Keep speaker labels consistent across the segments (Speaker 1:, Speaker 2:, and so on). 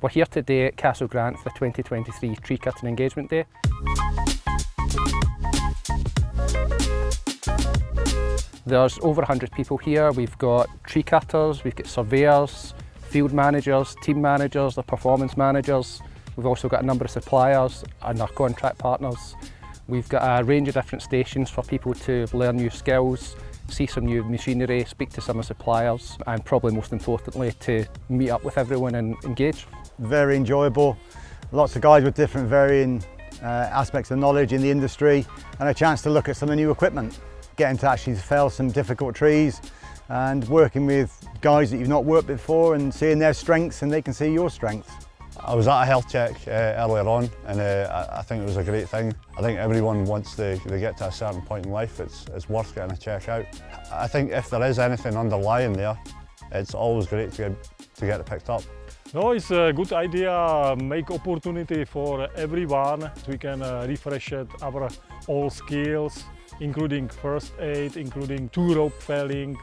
Speaker 1: We're here today at Castle Grant for the 2023 Tree Cutting Engagement Day. There's over 100 people here. We've got tree cutters, we've got surveyors, field managers, team managers, the performance managers. We've also got a number of suppliers and our contract partners. We've got a range of different stations for people to learn new skills, see some new machinery, speak to some of the suppliers, and probably most importantly to meet up with everyone and engage.
Speaker 2: Very enjoyable. Lots of guys with different varying aspects of knowledge in the industry, and a chance to look at some of the new equipment. Getting to actually fell some difficult trees and working with guys that you've not worked before and seeing their strengths and they can see your strengths.
Speaker 3: I was at a health check earlier on, and I think it was a great thing. I think everyone, once they get to a certain point in life, it's worth getting a check out. I think if there is anything underlying there, it's always great to get it picked up.
Speaker 4: No, it's a good idea, make opportunity for everyone. We can refresh our all skills, including first aid, including two-rope felling,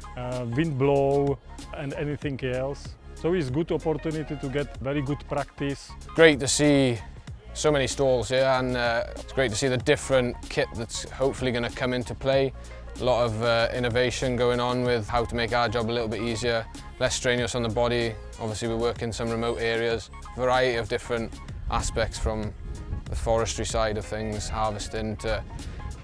Speaker 4: wind blow and anything else. So it's a good opportunity to get very good practice.
Speaker 5: Great to see so many stalls here, and it's great to see the different kit that's hopefully going to come into play. A lot of innovation going on with how to make our job a little bit easier, less strenuous on the body. Obviously we work in some remote areas, variety of different aspects from the forestry side of things, harvesting, to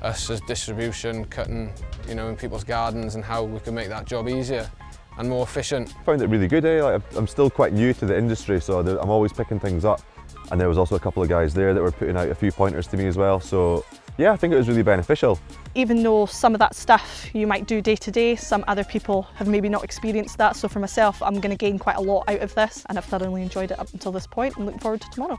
Speaker 5: us as distribution, cutting, in people's gardens, and how we can make that job easier and more efficient.
Speaker 6: I found it really good. I'm still quite new to the industry, so I'm always picking things up. And there was also a couple of guys there that were putting out a few pointers to me as well. So yeah, I think it was really beneficial.
Speaker 7: Even though some of that stuff you might do day to day, some other people have maybe not experienced that. So for myself, I'm going to gain quite a lot out of this, and I've thoroughly enjoyed it up until this point and looking forward to tomorrow.